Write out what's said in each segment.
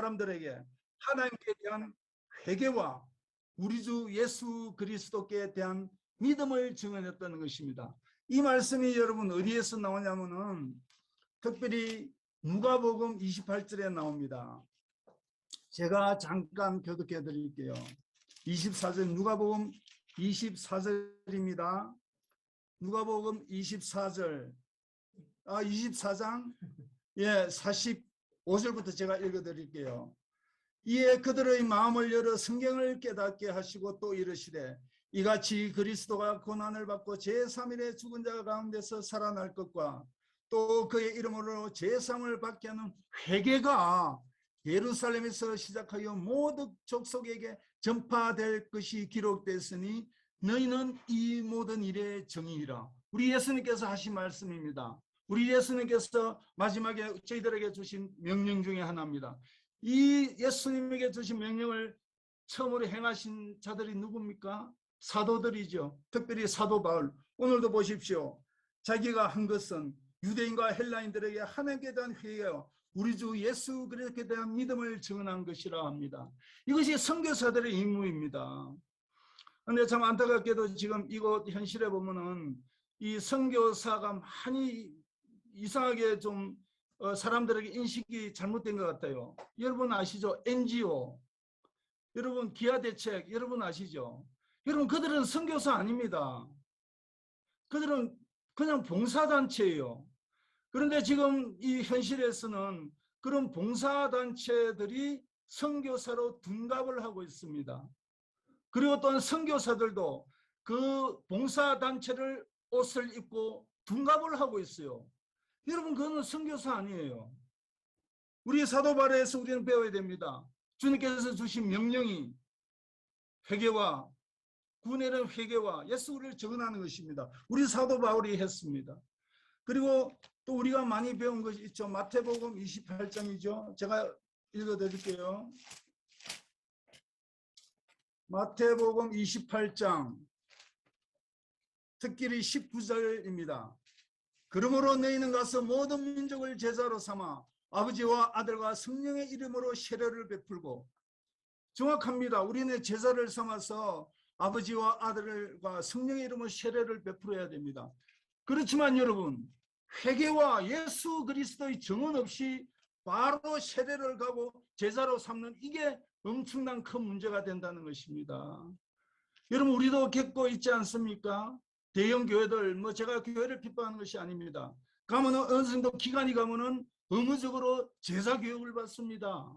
사람들에게 하나님께 대한 회개와 우리 주 예수 그리스도께 대한 믿음을 증언했다는 것입니다. 이 말씀이 여러분 어디에서 나오냐면은 특별히 누가복음 28절에 나옵니다. 제가 잠깐 교독해 드릴게요. 24절 누가복음 24절입니다. 누가복음 24절 24장 45절부터 제가 읽어 드릴게요. 이에 그들의 마음을 열어 성경을 깨닫게 하시고 또 이르시되 이같이 그리스도가 고난을 받고 제3일에 죽은 자 가운데서 살아날 것과 또 그의 이름으로 제3을 받게 하는 회개가 예루살렘에서 시작하여 모든 족속에게 전파될 것이 기록됐으니 너희는 이 모든 일의 증인이라. 우리 예수님께서 하신 말씀입니다. 우리 예수님께서 마지막에 저희들에게 주신 명령 중에 하나입니다. 이 예수님에게 주신 명령을 처음으로 행하신 자들이 누굽니까? 사도들이죠. 특별히 사도 바울. 오늘도 보십시오. 자기가 한 것은 유대인과 헬라인들에게 하나님께 대한 회개와 우리 주 예수 그리스도에 대한 믿음을 증언한 것이라 합니다. 이것이 선교사들의 임무입니다. 그런데 참 안타깝게도 지금 이곳 현실에 보면은 이 선교사가 많이 이상하게 좀 사람들에게 인식이 잘못된 것 같아요. 여러분 아시죠? NGO. 여러분 기아대책 여러분 아시죠? 여러분 그들은 선교사 아닙니다. 그들은 그냥 봉사단체예요. 그런데 지금 이 현실에서는 그런 봉사단체들이 선교사로 둔갑을 하고 있습니다. 그리고 또한 선교사들도 그 봉사단체를 옷을 입고 둔갑을 하고 있어요. 여러분 그거는 선교사 아니에요. 우리 사도 바울에서 우리는 배워야 됩니다. 주님께서 주신 명령이 회개와 구원의 회개와 예수를 증언하는 것입니다. 우리 사도 바울이 했습니다. 그리고 또 우리가 많이 배운 것이 있죠. 마태복음 28장이죠. 제가 읽어드릴게요. 마태복음 28장 특별히 19절입니다. 그러므로 너희는 가서 모든 민족을 제자로 삼아 아버지와 아들과 성령의 이름으로 세례를 베풀고, 정확합니다. 우리는 제자를 삼아서 아버지와 아들과 성령의 이름으로 세례를 베풀어야 됩니다. 그렇지만 여러분 회개와 예수 그리스도의 증언 없이 바로 세례를 가고 제자로 삼는 이게 엄청난 큰 문제가 된다는 것입니다. 여러분 우리도 겪고 있지 않습니까? 대형 교회들 제가 교회를 비판하는 것이 아닙니다. 가면은 어느 정도 기간이 가면은 의무적으로 제자 교육을 받습니다.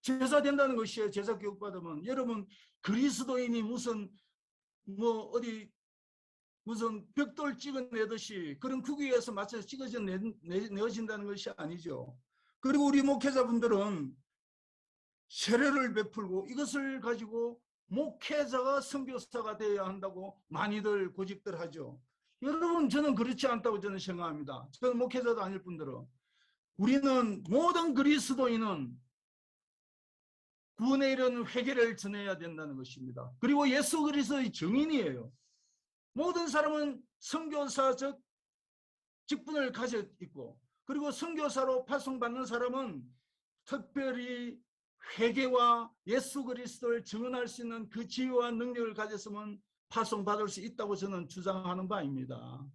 제자 된다는 것이에요. 제자 교육 받으면. 여러분 그리스도인이 무슨 어디 무슨 벽돌 찍어내듯이 그런 구기에서 맞춰서 찍어져 내어진다는 것이 아니죠. 그리고 우리 목회자분들은 세례를 베풀고 이것을 가지고 목회자가 선교사가 되어야 한다고 많이들 고집들 하죠. 여러분 저는 그렇지 않다고 저는 생각합니다. 저는 목회자도 아닐 뿐더러 우리는 모든 그리스도인은 구원에 이르는 회개를 전해야 된다는 것입니다. 그리고 예수 그리스도의 증인이에요. 모든 사람은 선교사적 직분을 가져 있고, 그리고 선교사로 파송받는 사람은 특별히 회개와 예수 그리스도를 증언할 수 있는 그 지혜와 능력을 가졌으면 파송받을 수 있다고 저는 주장하는 바입니다.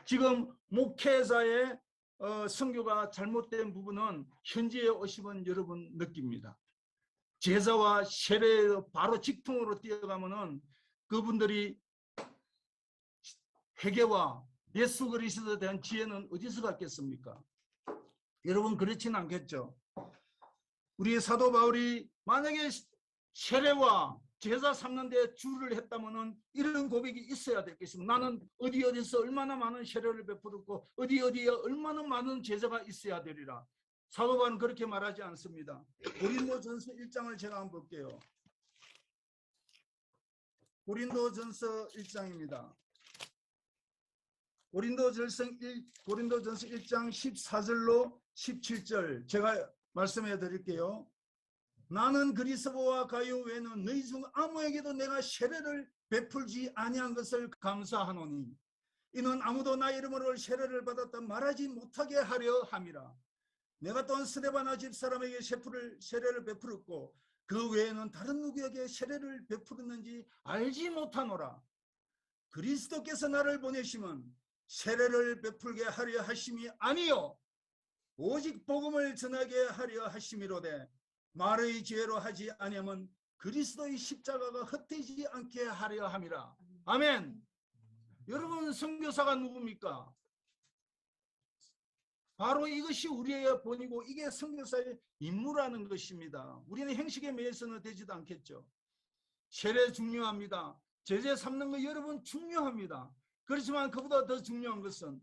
지금 목회자의 선교가 잘못된 부분은 현지에 오시면 여러분 느낍니다. 제자와 세례 바로 직통으로 뛰어가면은 그분들이 회개와 예수 그리스도에 대한 지혜는 어디서 갖겠습니까? 여러분 그렇지는 않겠죠. 우리 사도 바울이 만약에 세례와 제자 삼는 데 주를 했다면은 이런 고백이 있어야 될 것입니다. 나는 어디서 얼마나 많은 세례를 베풀었고 어디에 얼마나 많은 제자가 있어야 되리라. 사도 바울은 그렇게 말하지 않습니다. 고린도전서 1장을 제가 한번 볼게요. 고린도전서 1장입니다. 고린도전서 1장 14절로 17절 제가 말씀해 드릴게요. 나는 그리스도와 가요 외에는 너희 중 아무에게도 내가 세례를 베풀지 아니한 것을 감사하노니 이는 아무도 나 이름으로 세례를 받았다 말하지 못하게 하려 함이라. 내가 또한 스데바나 집사람에게 세례를 베풀었고 그 외에는 다른 누구에게 세례를 베풀었는지 알지 못하노라. 그리스도께서 나를 보내심은 세례를 베풀게 하려 하심이 아니요 오직 복음을 전하게 하려 하심이로되 말의 지혜로 하지 아니하면 그리스도의 십자가가 헛되지 않게 하려 함이라. 아멘. 여러분, 선교사가 누굽니까? 바로 이것이 우리의 본이고 이게 선교사의 임무라는 것입니다. 우리는 행식에 매여서는 되지도 않겠죠. 세례 중요합니다. 제자 삼는 거 여러분 중요합니다. 그렇지만 그보다 더 중요한 것은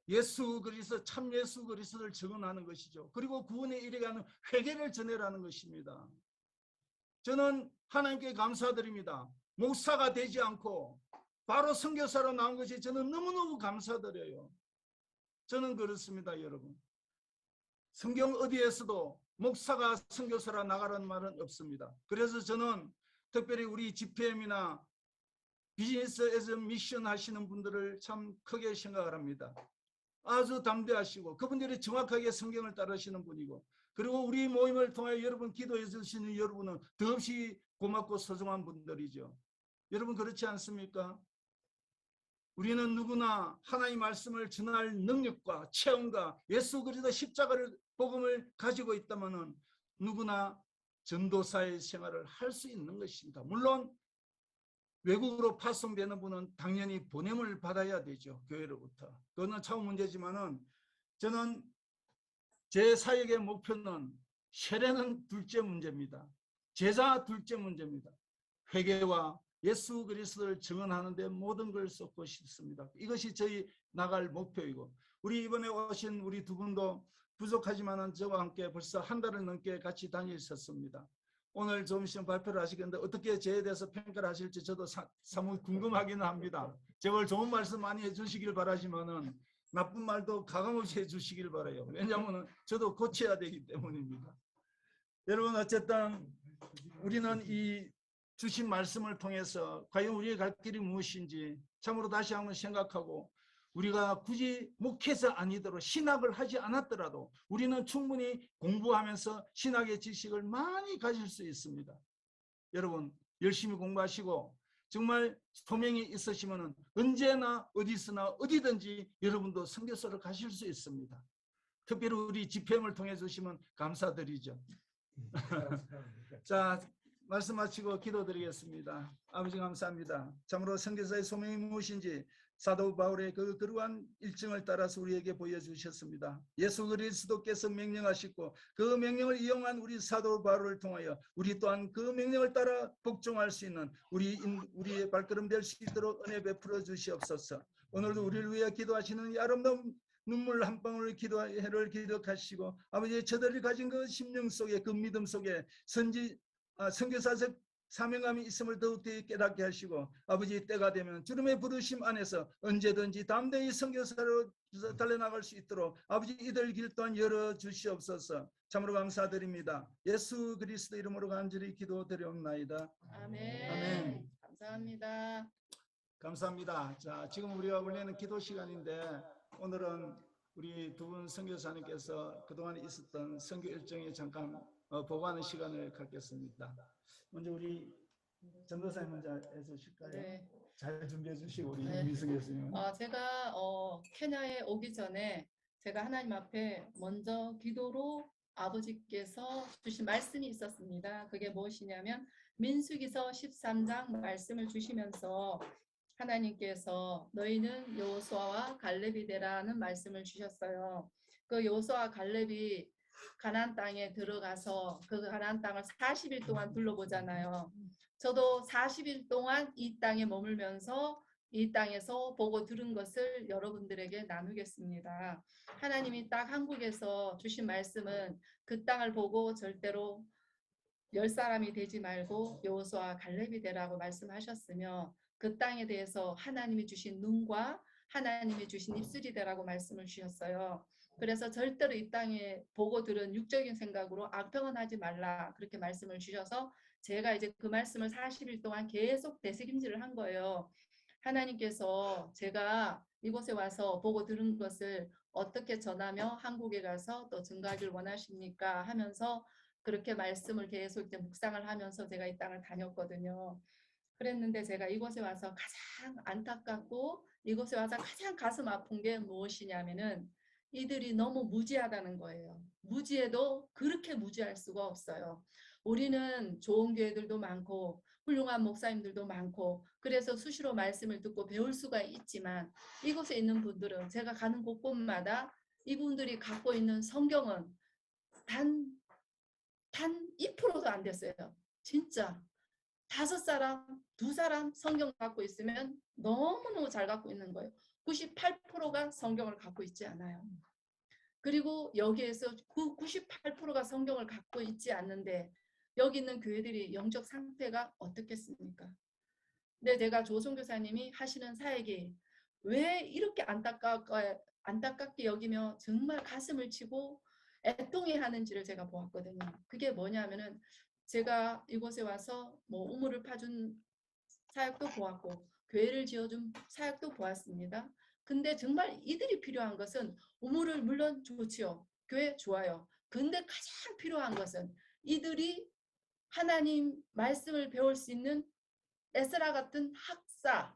예수 그리스도, 참 예수 그리스도를 증언하는 것이죠. 그리고 구원에 이르가는 회개를 전해라는 것입니다. 저는 하나님께 감사드립니다. 목사가 되지 않고 바로 선교사로 나온 것이 저는 너무너무 감사드려요. 저는 그렇습니다, 여러분. 성경 어디에서도 목사가 선교사라 나가라는 말은 없습니다. 그래서 저는 특별히 우리 GPM이나 비즈니스 에즈 미션 하시는 분들을 참 크게 생각을 합니다. 아주 담대하시고 그분들이 정확하게 성경을 따르시는 분이고 그리고 우리 모임을 통해 여러분 기도해 주시는 여러분은 더없이 고맙고 소중한 분들이죠. 여러분 그렇지 않습니까? 우리는 누구나 하나님의 말씀을 전할 능력과 체험과 예수 그리스도 십자가를 복음을 가지고 있다면 누구나 전도사의 생활을 할 수 있는 것입니다. 물론 외국으로 파송되는 분은 당연히 보냄을 받아야 되죠. 교회로부터. 그거는 참 문제지만은 저는 제 사역의 목표는 세례는 둘째 문제입니다. 제자 둘째 문제입니다. 회개와 예수 그리스도를 증언하는 데 모든 걸 쏟고 싶습니다. 이것이 저희 나갈 목표이고 우리 이번에 오신 우리 두 분도 부족하지만은 저와 함께 벌써 한 달을 넘게 같이 다니셨습니다. 오늘 점심 발표를 하시겠는데 어떻게 저에 대해서 평가를 하실지 저도 사뭇 궁금하기는 합니다. 제발 좋은 말씀 많이 해주시길 바라지만은 나쁜 말도 가감없이 해주시길 바라요. 왜냐하면 저도 고쳐야 되기 때문입니다. 여러분 어쨌든 우리는 이 주신 말씀을 통해서 과연 우리의 갈 길이 무엇인지 참으로 다시 한번 생각하고 우리가 굳이 목회자 아니더라도 신학을 하지 않았더라도 우리는 충분히 공부하면서 신학의 지식을 많이 가질 수 있습니다. 여러분 열심히 공부하시고 정말 소명이 있으시면 언제나 어디서나 어디든지 여러분도 선교사를 가실 수 있습니다. 특별히 우리 GPM을 통해 주시면 감사드리죠. 자, 말씀 마치고 기도드리겠습니다. 아버지 감사합니다. 참으로 선교사의 소명이 무엇인지 사도 바울의 그러한 일정을 따라서 우리에게 보여주셨습니다. 예수 그리스도께서 명령하시고 그 명령을 이용한 우리 사도 바울을 통하여 우리 또한 그 명령을 따라 복종할 수 있는 우리의 발걸음 될 수 있도록 은혜 베풀어 주시옵소서. 오늘도 우리를 위해 기도하시는 이 아름다운 눈물 한 방울을 해를 기억하시고 아버지 저들이 가진 그 심령 속에 그 믿음 속에 선교사적 사명감이 있음을 더욱더 깨닫게 하시고 아버지 때가 되면 주님의 부르심 안에서 언제든지 담대히 선교사로 달려나갈 수 있도록 아버지 이들 길 또한 열어주시옵소서. 참으로 감사드립니다. 예수 그리스도 이름으로 간절히 기도드리옵나이다. 아멘. 아멘. 감사합니다. 감사합니다. 자, 지금 우리가 원래는 기도 시간인데 오늘은 우리 두 분 선교사님께서 그동안 있었던 선교 일정에 잠깐 보고하는 시간을 갖겠습니다. 먼저 우리 전도사님 먼저 해주실까요? 네. 잘 준비해 주시고 우리 네. 미승 교수님. 제가 케냐에 오기 전에 제가 하나님 앞에 먼저 기도로 아버지께서 주신 말씀이 있었습니다. 그게 무엇이냐면 민수기서 13장 말씀을 주시면서 하나님께서 너희는 여호수아와 갈렙이 되라는 말씀을 주셨어요. 그 여호수아와 갈렙이 가나안 땅에 들어가서 그 가나안 땅을 40일 동안 둘러보잖아요. 저도 40일 동안 이 땅에 머물면서 이 땅에서 보고 들은 것을 여러분들에게 나누겠습니다. 하나님이 딱 한국에서 주신 말씀은 그 땅을 보고 절대로 10사람이 되지 말고 여호수아 갈렙이 되라고 말씀하셨으며 그 땅에 대해서 하나님이 주신 눈과 하나님이 주신 입술이 되라고 말씀을 주셨어요. 그래서 절대로 이 땅에 보고 들은 육적인 생각으로 악평은 하지 말라 그렇게 말씀을 주셔서 제가 이제 그 말씀을 40일 동안 계속 되새김질을 한 거예요. 하나님께서 제가 이곳에 와서 보고 들은 것을 어떻게 전하며 한국에 가서 또 증거하길 원하십니까 하면서 그렇게 말씀을 계속 이제 묵상을 하면서 제가 이 땅을 다녔거든요. 그랬는데 제가 이곳에 와서 가장 안타깝고 이곳에 와서 가장 가슴 아픈 게 무엇이냐면은 이들이 너무 무지하다는 거예요. 무지해도 그렇게 무지할 수가 없어요. 우리는 좋은 교회들도 많고 훌륭한 목사님들도 많고 그래서 수시로 말씀을 듣고 배울 수가 있지만 이곳에 있는 분들은 제가 가는 곳곳마다 이분들이 갖고 있는 성경은 단 2%도 안 됐어요. 진짜. 5사람, 2사람 성경 갖고 있으면 너무너무 잘 갖고 있는 거예요. 98%가 성경을 갖고 있지 않아요. 그리고 여기에서 그 98%가 성경을 갖고 있지 않는데 여기 있는 교회들이 영적 상태가 어떻겠습니까? 근데 제가 조선교사님이 하시는 사역이 왜 이렇게 안타깝게 여기며 정말 가슴을 치고 애통해 하는지를 제가 보았거든요. 그게 뭐냐면은 제가 이곳에 와서 뭐 우물을 파준 사역도 보았고 교회를 지어준 사역도 보았습니다. 근데 정말 이들이 필요한 것은 우물을 물론 좋지요. 교회 좋아요. 근데 가장 필요한 것은 이들이 하나님 말씀을 배울 수 있는 에스라 같은 학사,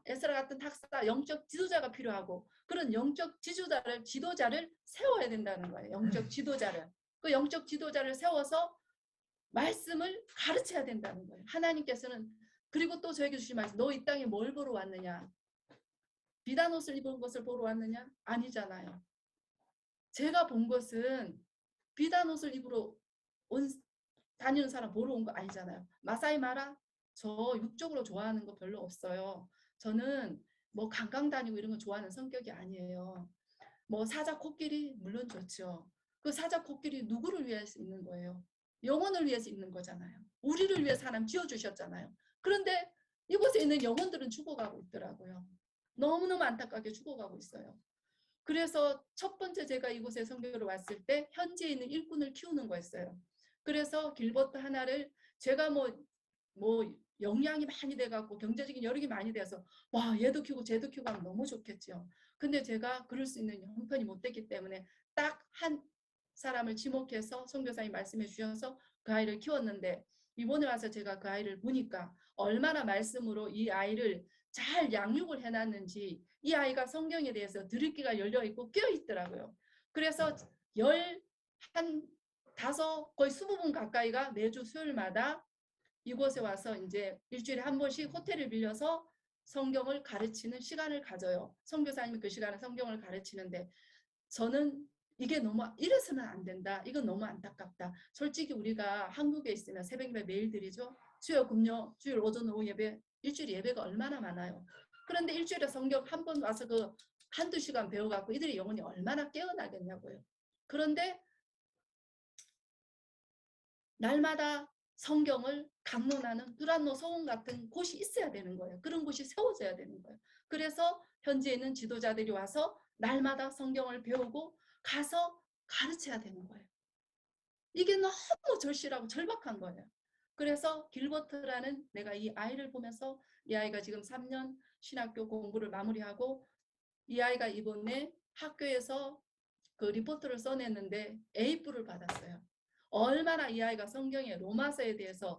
영적 지도자가 필요하고 그런 영적 지도자를 세워야 된다는 거예요. 영적 지도자를. 그 영적 지도자를 세워서 말씀을 가르쳐야 된다는 거예요. 하나님께서는 그리고 또 저에게 주신 말씀, 너 이 땅에 뭘 보러 왔느냐? 비단 옷을 입은 것을 보러 왔느냐? 아니잖아요. 제가 본 것은 비단 옷을 입으러 다니는 사람 보러 온 거 아니잖아요. 마사이 마라? 저 육적으로 좋아하는 거 별로 없어요. 저는 뭐 관광 다니고 이런 거 좋아하는 성격이 아니에요. 뭐 사자 코끼리 물론 좋죠. 그 사자 코끼리 누구를 위해서 있는 거예요? 영혼을 위해서 있는 거잖아요. 우리를 위해서 하나님 지어주셨잖아요. 그런데 이곳에 있는 영혼들은 죽어가고 있더라고요. 너무너무 안타깝게 죽어가고 있어요. 그래서 첫 번째 제가 이곳에 선교를 왔을 때 현지에 있는 일꾼을 키우는 거였어요. 그래서 길버트 하나를 제가 뭐 영양이 많이 돼갖고 경제적인 여력이 많이 돼서 와 얘도 키우고 쟤도 키우고 하면 너무 좋겠죠. 근데 제가 그럴 수 있는 형편이 못 됐기 때문에 딱 한 사람을 지목해서 선교사님 말씀해 주셔서 그 아이를 키웠는데 이번에 와서 제가 그 아이를 보니까 얼마나 말씀으로 이 아이를 잘 양육을 해놨는지 이 아이가 성경에 대해서 들을 귀가 열려있고 깨어있더라고요. 그래서 15, 거의 20분 가까이가 매주 수요일마다 이곳에 와서 이제 일주일에 한 번씩 호텔을 빌려서 성경을 가르치는 시간을 가져요. 선교사님이 그 시간에 성경을 가르치는데 저는 이게 너무 이래서는 안 된다. 이건 너무 안타깝다. 솔직히 우리가 한국에 있으면 새벽 예배 매일 드리죠. 수요 금요 주일 오전 오후 예배 일주일 예배가 얼마나 많아요. 그런데 일주일에 성경 한 번 와서 그 한두 시간 배워갖고 이들의 영혼이 얼마나 깨어나겠냐고요. 그런데 날마다 성경을 강론하는 두란노 소원 같은 곳이 있어야 되는 거예요. 그런 곳이 세워져야 되는 거예요. 그래서 현지에 있는 지도자들이 와서 날마다 성경을 배우고 가서 가르쳐야 되는 거예요. 이게 너무 절실하고 절박한 거예요. 그래서 길버트라는 내가 이 아이를 보면서 이 아이가 지금 3년 신학교 공부를 마무리하고 이 아이가 이번에 학교에서 그 리포트를 써냈는데 A뿔을 받았어요. 얼마나 이 아이가 성경의 로마서에 대해서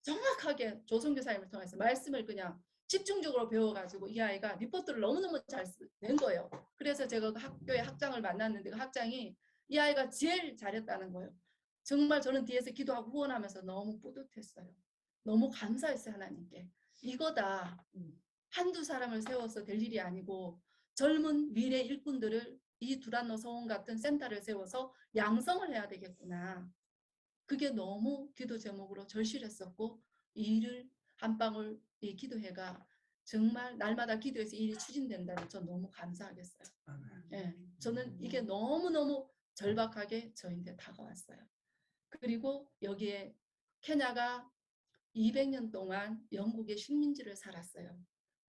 정확하게 조선교사님을 통해서 말씀을 그냥 집중적으로 배워가지고 이 아이가 리포트를 너무너무 잘 낸 거예요. 그래서 제가 그 학교의 학장을 만났는데 그 학장이 이 아이가 제일 잘했다는 거예요. 정말 저는 뒤에서 기도하고 후원하면서 너무 뿌듯했어요. 너무 감사했어요. 하나님께. 이거다. 한두 사람을 세워서 될 일이 아니고 젊은 미래 일꾼들을 이 두란노 서원 같은 센터를 세워서 양성을 해야 되겠구나. 그게 너무 기도 제목으로 절실했었고 이 일을 한 방울 이 기도회가 정말 날마다 기도해서 이 일이 추진된다면 전 너무 감사하겠어요. 예, 저는 이게 너무너무 절박하게 저희한테 다가왔어요. 그리고 여기에 케냐가 200년 동안 영국의 식민지를 살았어요.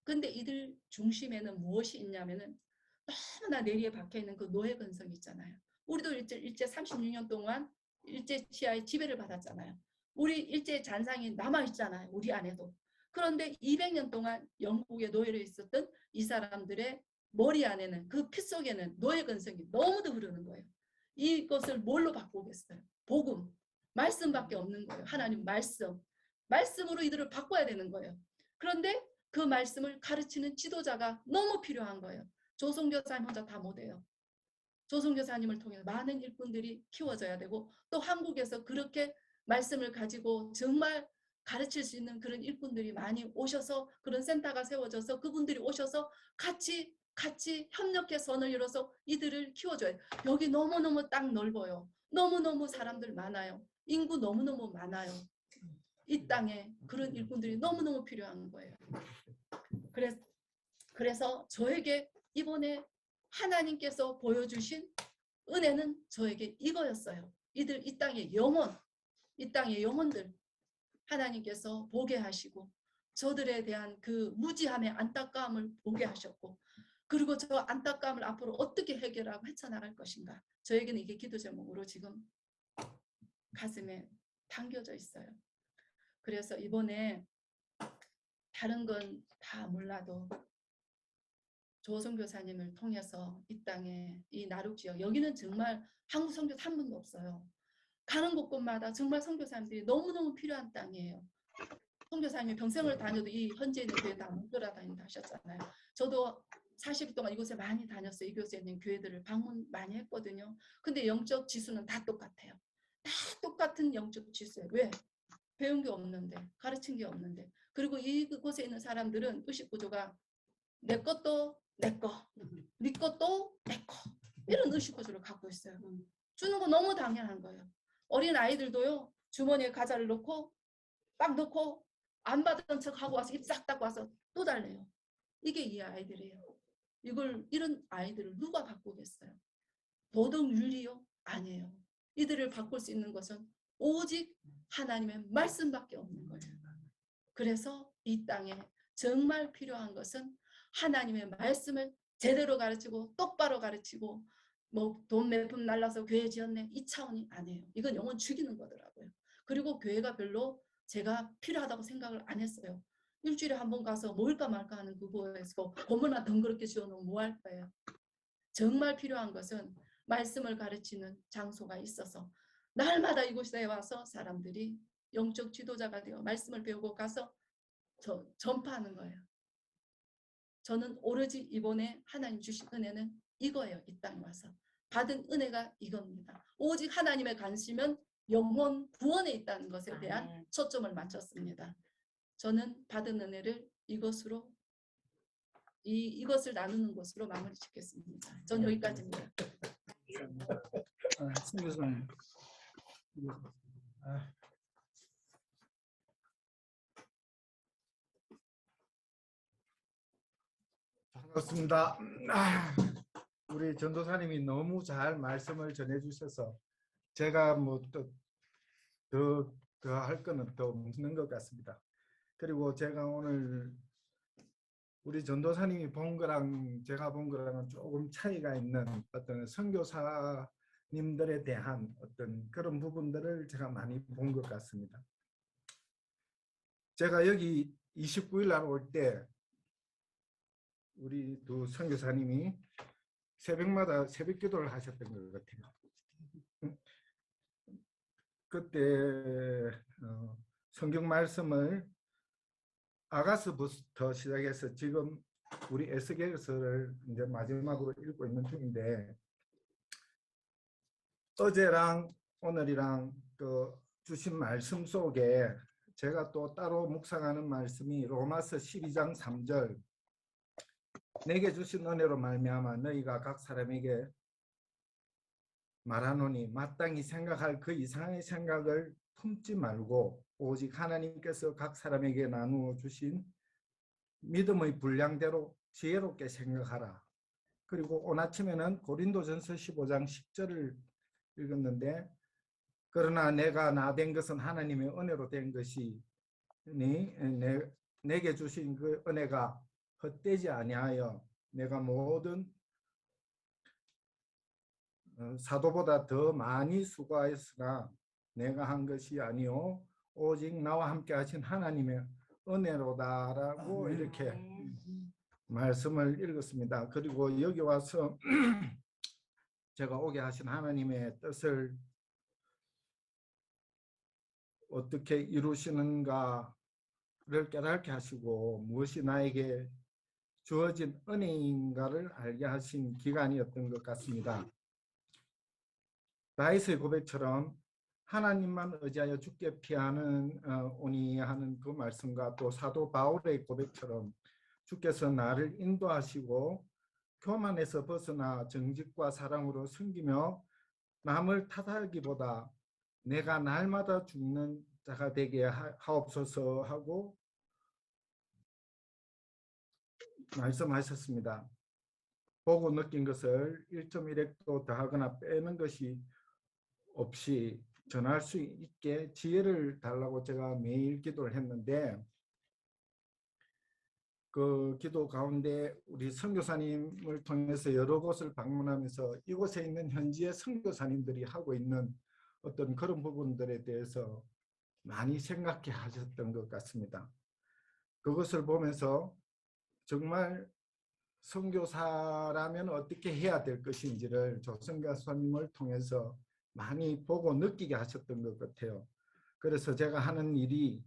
근데 이들 중심에는 무엇이 있냐면은 너무나 내리에 박혀있는 그 노예 근성 있잖아요. 우리도 일제 36년 동안 일제 치하의 지배를 받았잖아요. 우리 일제 잔상이 남아있잖아요. 우리 안에도. 그런데 200년 동안 영국에 노예로 있었던 이 사람들의 머리 안에는 그 피 속에는 노예 근성이 너무도 흐르는 거예요. 이것을 뭘로 바꾸겠어요? 복음, 말씀밖에 없는 거예요. 하나님 말씀. 말씀으로 이들을 바꿔야 되는 거예요. 그런데 그 말씀을 가르치는 지도자가 너무 필요한 거예요. 조선교사님 혼자 다 못해요. 조선교사님을 통해 많은 일꾼들이 키워져야 되고 또 한국에서 그렇게 말씀을 가지고 정말 가르칠 수 있는 그런 일꾼들이 많이 오셔서 그런 센터가 세워져서 그분들이 오셔서 같이 협력해 선을 이뤄서 이들을 키워줘야 돼요. 여기 너무너무 땅 넓어요. 너무너무 사람들 많아요. 인구 너무너무 많아요. 이 땅에 그런 일꾼들이 너무너무 필요한 거예요. 그래서 저에게 이번에 하나님께서 보여주신 은혜는 저에게 이거였어요. 이들 이 땅의 영혼, 이 땅의 영혼들 하나님께서 보게 하시고 저들에 대한 그 무지함의 안타까움을 보게 하셨고 그리고 저 안타까움을 앞으로 어떻게 해결하고 헤쳐나갈 것인가. 저에게는 이게 기도 제목으로 지금 가슴에 담겨져 있어요. 그래서 이번에 다른 건 다 몰라도 조성 교사님을 통해서 이 땅에 이 나룩 지역 여기는 정말 한국 선교사 한 분도 없어요. 가는 곳곳마다 정말 선교사님들이 너무너무 필요한 땅이에요. 선교사님이 평생을 다녀도 이 현재 있는 교회 다 못 돌아다닌다 하셨잖아요. 저도 40일 동안 이곳에 많이 다녔어요. 이곳에 있는 교회들을 방문 많이 했거든요. 근데 영적 지수는 다 똑같아요. 다 똑같은 영적 지수예요. 왜? 배운 게 없는데, 가르친 게 없는데. 그리고 이곳에 있는 사람들은 의식 구조가 내 것도 내 거, 네 것도 내 거. 이런 의식 구조를 갖고 있어요. 주는 거 너무 당연한 거예요. 어린 아이들도요. 주머니에 과자를 넣고 딱 넣고 안 받은 척 하고 와서 입 싹 닦고 와서 또 달래요. 이게 이 아이들이에요. 이런 아이들을 누가 바꾸겠어요? 도덕 윤리요? 아니에요. 이들을 바꿀 수 있는 것은 오직 하나님의 말씀밖에 없는 거예요. 그래서 이 땅에 정말 필요한 것은 하나님의 말씀을 제대로 가르치고 똑바로 가르치고 뭐 돈 몇 푼 날라서 교회 지었네 이 차원이 아니에요. 이건 영혼 죽이는 거더라고요. 그리고 교회가 별로 제가 필요하다고 생각을 안 했어요. 일주일에 한 번 가서 모일까 말까 하는 그거에서 건물만 덩그럽게 지어놓으면 뭐 할 거예요. 정말 필요한 것은 말씀을 가르치는 장소가 있어서 날마다 이곳에 와서 사람들이 영적 지도자가 되어 말씀을 배우고 가서 전파하는 거예요. 저는 오로지 이번에 하나님 주신 은혜는 이거예요. 이 땅에 와서 받은 은혜가 이겁니다. 오직 하나님의 관심은 영혼 구원에 있다는 것에 대한 초점을 맞췄습니다. 저는 받은 은혜를 이것을 나누는 것으로 마무리 짓겠습니다. 전 여기까지입니다. 신교사님. 반갑습니다. 우리 전도사님이 너무 잘 말씀을 전해주셔서 제가 뭐 또 더 할 거는 더 없는 것 같습니다. 그리고 제가 오늘 우리 전도사님이 본 거랑 제가 본 거랑은 조금 차이가 있는 어떤 선교사님들에 대한 어떤 그런 부분들을 제가 많이 본 것 같습니다. 제가 여기 29일 날 올 때 우리 두 선교사님이 새벽마다 새벽 기도를 하셨던 것 같아요. 그때 성경 말씀을 아가서부터 시작해서 지금 우리 에스겔서를 이제 마지막으로 읽고 있는 중인데 어제랑 오늘이랑 그 주신 말씀 속에 제가 또 따로 묵상하는 말씀이 로마서 12장 3절 내게 주신 은혜로 말미암아 너희가 각 사람에게 말하노니 마땅히 생각할 그 이상의 생각을 품지 말고 오직 하나님께서 각 사람에게 나누어 주신 믿음의 분량대로 지혜롭게 생각하라. 그리고 오늘 아침에는 고린도전서 15장 10절을 읽었는데 그러나 내가 나 된 것은 하나님의 은혜로 된 것이니 내게 주신 그 은혜가 헛되지 아니하여 내가 모든 사도보다 더 많이 수고하였으나 내가 한 것이 아니요 오직 나와 함께 하신 하나님의 은혜로다라고 이렇게 말씀을 읽었습니다. 그리고 여기 와서 제가 오게 하신 하나님의 뜻을 어떻게 이루시는가를 깨닫게 하시고 무엇이 나에게 주어진 은혜인가를 알게 하신 기간이었던 것 같습니다. 다윗의 고백처럼 하나님만 의지하여 죽게 피하는 오니 하는 그 말씀과 또 사도 바울의 고백처럼 주께서 나를 인도하시고 교만에서 벗어나 정직과 사랑으로 섬기며 남을 탓하기보다 내가 날마다 죽는 자가 되게 하옵소서 하고 말씀하셨습니다. 보고 느낀 것을 1.1획도 더하거나 빼는 것이 없이 전할 수 있게 지혜를 달라고 제가 매일 기도를 했는데 그 기도 가운데 우리 선교사님을 통해서 여러 곳을 방문하면서 이곳에 있는 현지의 선교사님들이 하고 있는 어떤 그런 부분들에 대해서 많이 생각해 하셨던 것 같습니다. 그것을 보면서 정말 선교사라면 어떻게 해야 될 것인지를 조선교사님을 통해서 많이 보고 느끼게 하셨던 것 같아요. 그래서 제가 하는 일이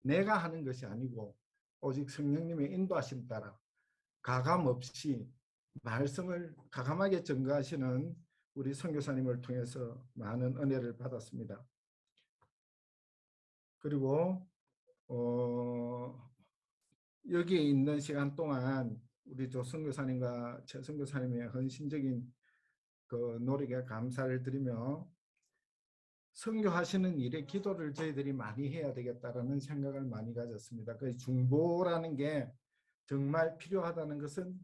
내가 하는 것이 아니고 오직 성령님의 인도하심 따라 가감 없이 말씀을 가감하게 전가하시는 우리 선교사님을 통해서 많은 은혜를 받았습니다. 그리고 여기에 있는 시간 동안 우리 조 선교사님과 최 선교사님의 헌신적인 그 노력에 감사를 드리며 선교하시는 일에 기도를 저희들이 많이 해야 되겠다라는 생각을 많이 가졌습니다. 그 중보라는 게 정말 필요하다는 것은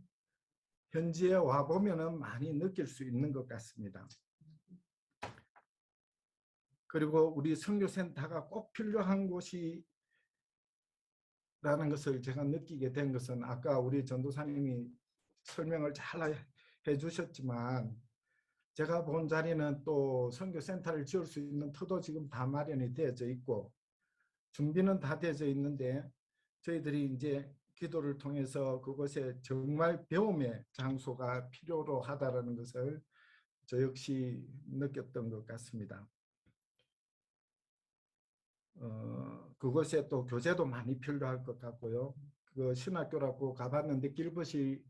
현지에 와 보면은 많이 느낄 수 있는 것 같습니다. 그리고 우리 선교센터가 꼭 필요한 곳이라는 것을 제가 느끼게 된 것은 아까 우리 전도사님이 설명을 잘 해주셨지만 제가 본 자리는 또 선교센터를 지을 수 있는 터도 지금 다 마련이 되어져 있고 준비는 다 되어져 있는데 저희들이 이제 기도를 통해서 그곳에 정말 배움의 장소가 필요로 하다라는 것을 저 역시 느꼈던 것 같습니다. 그곳에 또 교재도 많이 필요할 것 같고요. 그 신학교라고 가봤는데 길벗이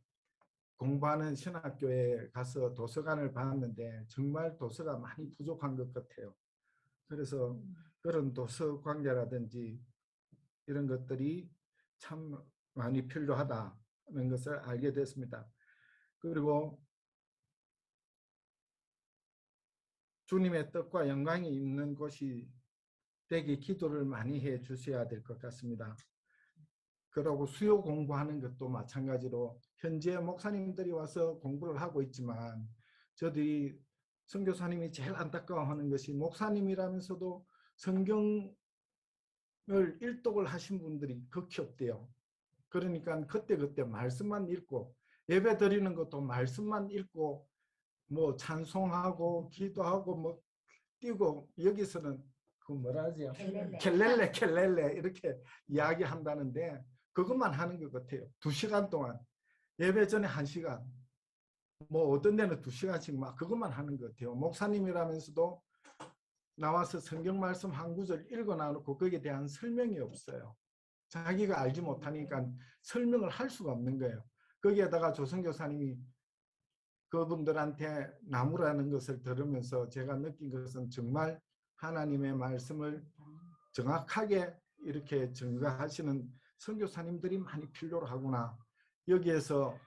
공부하는 신학교에 가서 도서관을 봤는데 정말 도서가 많이 부족한 것 같아요. 그래서 그런 도서 관계라든지 이런 것들이 참 많이 필요하다는 것을 알게 됐습니다. 그리고 주님의 뜻과 영광이 있는 곳이 되게 기도를 많이 해 주셔야 될 것 같습니다. 그리고 수요 공부하는 것도 마찬가지로 현재 목사님들이 와서 공부를 하고 있지만 저들이 선교사님이 제일 안타까워하는 것이 목사님이라면서도 성경을 일독을 하신 분들이 극히 없대요. 그러니까 그때그때 말씀만 읽고 예배 드리는 것도 말씀만 읽고 뭐 찬송하고 기도하고 뭐 뛰고 여기서는 그 뭐라 하죠? 켈렐레 이렇게 이야기한다는데 그것만 하는 것 같아요. 2시간 동안 예배 전에 1시간 뭐 어떤 데는 2시간씩 막 그것만 하는 것 같아요. 목사님이라면서도 나와서 성경 말씀 한 구절 읽어 나놓고 거기에 대한 설명이 없어요. 자기가 알지 못하니까 설명을 할 수가 없는 거예요. 거기에다가 조선교사님이 그분들한테 나무라는 것을 들으면서 제가 느낀 것은 정말 하나님의 말씀을 정확하게 이렇게 증거하시는 선교사님들이 많이 필요로 하구나. 여기에서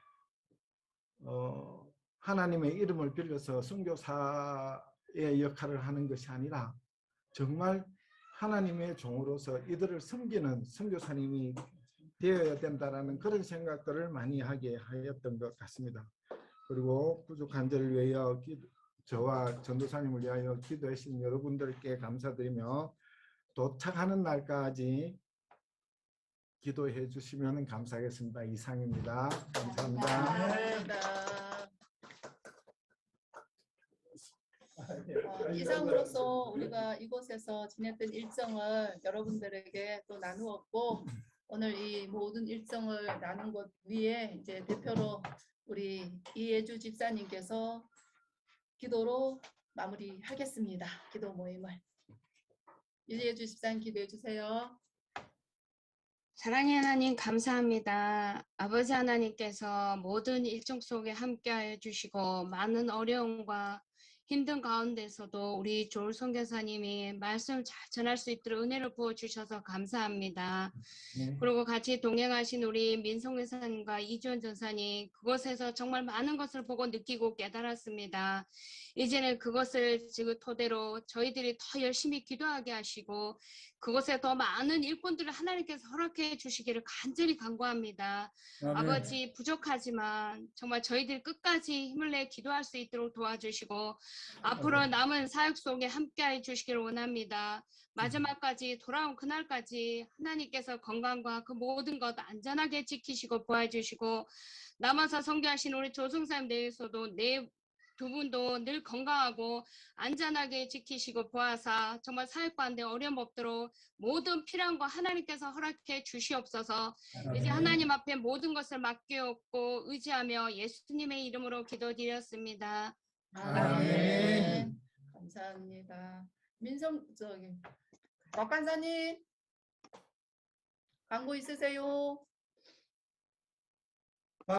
하나님의 이름을 빌려서 선교사의 역할을 하는 것이 아니라 정말 하나님의 종으로서 이들을 섬기는 선교사님이 되어야 된다라는 그런 생각들을 많이 하게 하였던 것 같습니다. 그리고 부족한 자를 위하여 저와 전도사님을 위하여 기도해 주신 여러분들께 감사드리며 도착하는 날까지 기도해 주시면 감사하겠습니다. 이상입니다. 감사합니다. 감사합니다. 이상으로서 우리가 이곳에서 지냈던 일정을 여러분들에게 또 나누었고 오늘 이 모든 일정을 나눈 것 위에 이제 대표로 우리 이혜주 집사님께서 기도로 마무리하겠습니다. 기도 모임을. 이혜주 집사님 기도해 주세요. 사랑의 하나님 감사합니다. 아버지 하나님께서 모든 일정 속에 함께하여 주시고 많은 어려움과 힘든 가운데서도 우리 조을 선교사님이 말씀을 잘 전할 수 있도록 은혜를 부어주셔서 감사합니다. 그리고 같이 동행하신 우리 민성 회사님과 이주원 전사님 그곳에서 정말 많은 것을 보고 느끼고 깨달았습니다. 이제는 그것을 지금 토대로 저희들이 더 열심히 기도하게 하시고 그곳에 더 많은 일꾼들을 하나님께서 허락해 주시기를 간절히 간구합니다. 아버지 부족하지만 정말 저희들 끝까지 힘을 내 기도할 수 있도록 도와주시고 앞으로 남은 사역 속에 함께해 주시기를 원합니다. 마지막까지 돌아온 그날까지 하나님께서 건강과 그 모든 것 안전하게 지키시고 보호해주시고 남아서 선교하신 우리 조승사님 내에서도 두 분도 늘 건강하고 안전하게 지키시고 보아사 정말 사역 가운데 어려움 없도록 모든 필요한 거 하나님께서 허락해 주시옵소서. 이제 하나님 앞에 모든 것을 맡기었고 의지하며 예수님의 이름으로 기도드렸습니다. 아멘. 감사합니다. 민성 박 간사님 광고 있으세요?